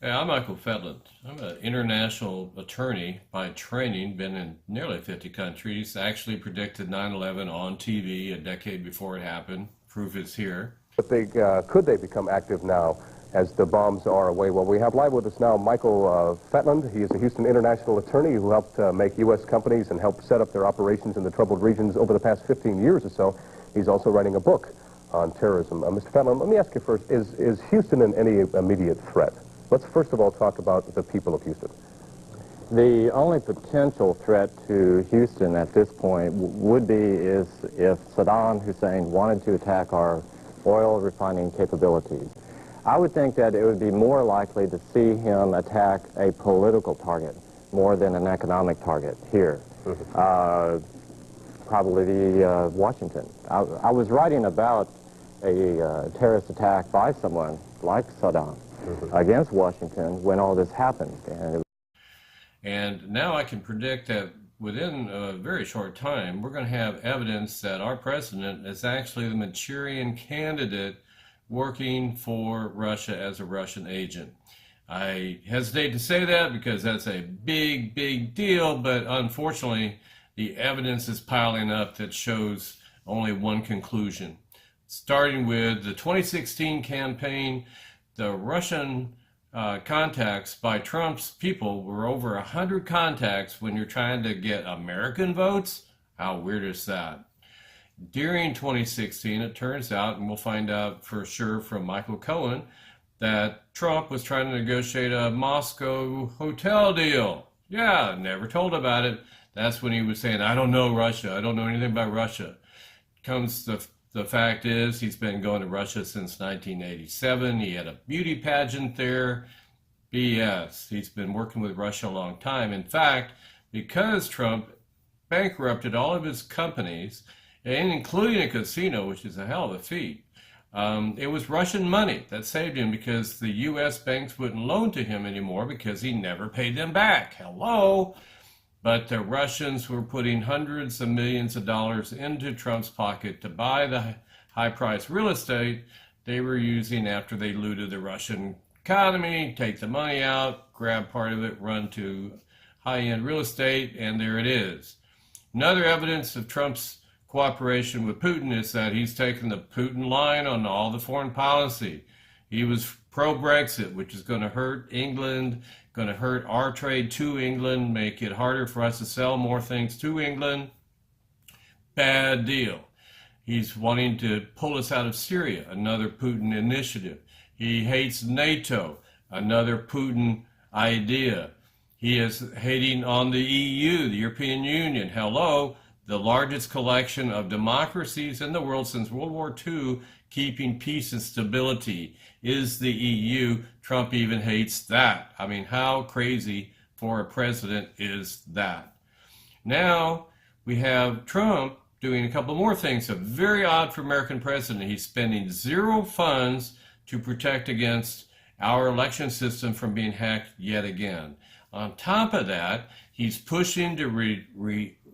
Hey, I'm Michael Fjetland. I'm an international attorney by training, been in nearly 50 countries, actually predicted 9/11 on TV a decade before it happened. Proof is here. But could they become active now as the bombs are away? Well, we have live with us now Michael Fjetland. He is a Houston international attorney who helped make U.S. companies and helped set up their operations in the troubled regions over the past 15 years or so. He's also writing a book on terrorism. Mr. Fjetland, let me ask you first, is Houston in any immediate threat? Let's first of all talk about the people of Houston. The only potential threat to Houston at this point would be is if Saddam Hussein wanted to attack our oil refining capabilities. I would think that it would be more likely to see him attack a political target more than an economic target here. Probably Washington. I was writing about a terrorist attack by someone like Saddam against Washington when all this happened. And now I can predict that within a very short time, we're going to have evidence that our president is actually the Manchurian Candidate working for Russia as a Russian agent. I hesitate to say that because that's a big, big deal, but unfortunately, the evidence is piling up that shows only one conclusion. Starting with the 2016 campaign, the Russian contacts by Trump's people were over 100 contacts when you're trying to get American votes. How weird is that? During 2016, it turns out, and we'll find out for sure from Michael Cohen, that Trump was trying to negotiate a Moscow hotel deal. Yeah, never told about it. That's when he was saying, I don't know Russia. I don't know anything about Russia. Comes the fact is, he's been going to Russia since 1987. He had a beauty pageant there. BS. He's been working with Russia a long time. In fact, because Trump bankrupted all of his companies, and including a casino, which is a hell of a feat, it was Russian money that saved him because the U.S. banks wouldn't loan to him anymore because he never paid them back. Hello? But the Russians were putting hundreds of millions of dollars into Trump's pocket to buy the high-priced real estate they were using after they looted the Russian economy, take the money out, grab part of it, run to high-end real estate, and there it is. Another evidence of Trump's cooperation with Putin is that he's taken the Putin line on all the foreign policy. He was pro-Brexit, which is going to hurt England, going to hurt our trade to England, make it harder for us to sell more things to England. Bad deal. He's wanting to pull us out of Syria, another Putin initiative. He hates NATO, another Putin idea. He is hating on the EU, the European Union. Hello, the largest collection of democracies in the world since World War II, keeping peace and stability, is the EU. Trump even hates that. I mean, how crazy for a president is that? Now we have Trump doing a couple more things. So very odd for American president. He's spending zero funds to protect against our election system from being hacked yet again. On top of that, he's pushing to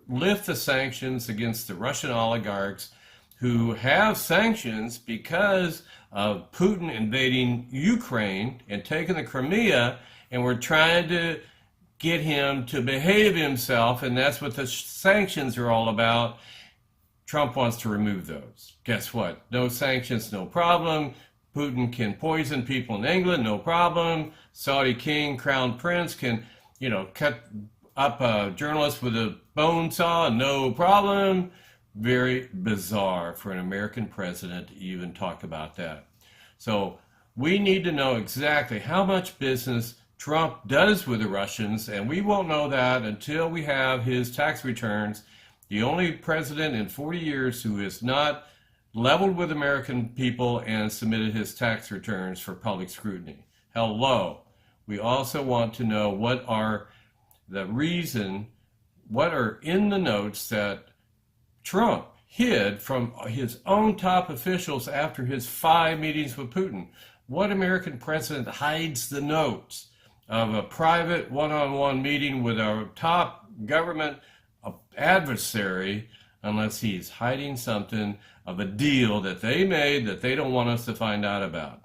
lift the sanctions against the Russian oligarchs who have sanctions because of Putin invading Ukraine and taking the Crimea, and we're trying to get him to behave himself, and that's what the sanctions are all about. Trump wants to remove those. Guess what? No sanctions, no problem. Putin can poison people in England, no problem. Saudi king, crown prince can, cut up a journalist with a bone saw, no problem. Very bizarre for an American president to even talk about that. So we need to know exactly how much business Trump does with the Russians, and we won't know that until we have his tax returns. The only president in 40 years who has not leveled with American people and submitted his tax returns for public scrutiny. Hello. We also want to know what are in the notes that Trump hid from his own top officials after his 5 meetings with Putin. What American president hides the notes of a private one-on-one meeting with our top government adversary unless he's hiding something of a deal that they made that they don't want us to find out about?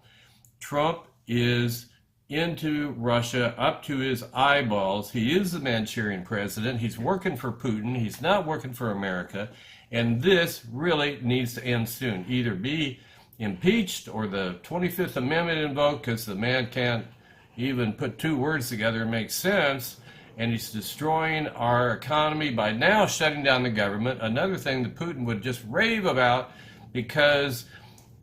Trump is into Russia up to his eyeballs. He is the Manchurian president. He's working for Putin. He's not working for America. And this really needs to end soon. Either be impeached or the 25th Amendment invoked, because the man can't even put two words together and make sense. And he's destroying our economy by now shutting down the government. Another thing that Putin would just rave about, because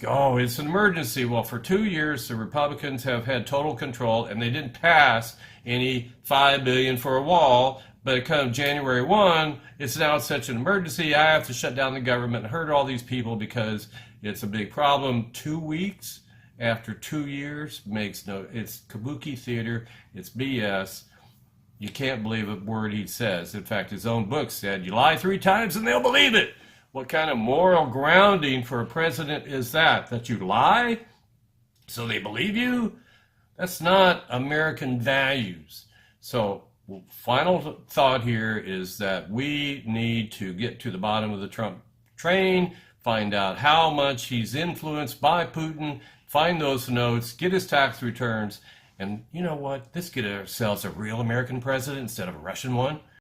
oh, it's an emergency. Well, for 2 years, the Republicans have had total control, and they didn't pass any $5 billion for a wall. But it comes January 1, it's now such an emergency, I have to shut down the government and hurt all these people because it's a big problem. 2 weeks after 2 years makes no, it's kabuki theater, it's BS. You can't believe a word he says. In fact, his own book said, you lie 3 times and they'll believe it. What kind of moral grounding for a president is that? That you lie so they believe you? That's not American values. So final thought here is that we need to get to the bottom of the Trump train, find out how much he's influenced by Putin, find those notes, get his tax returns, and you know what? Let's get ourselves a real American president instead of a Russian one.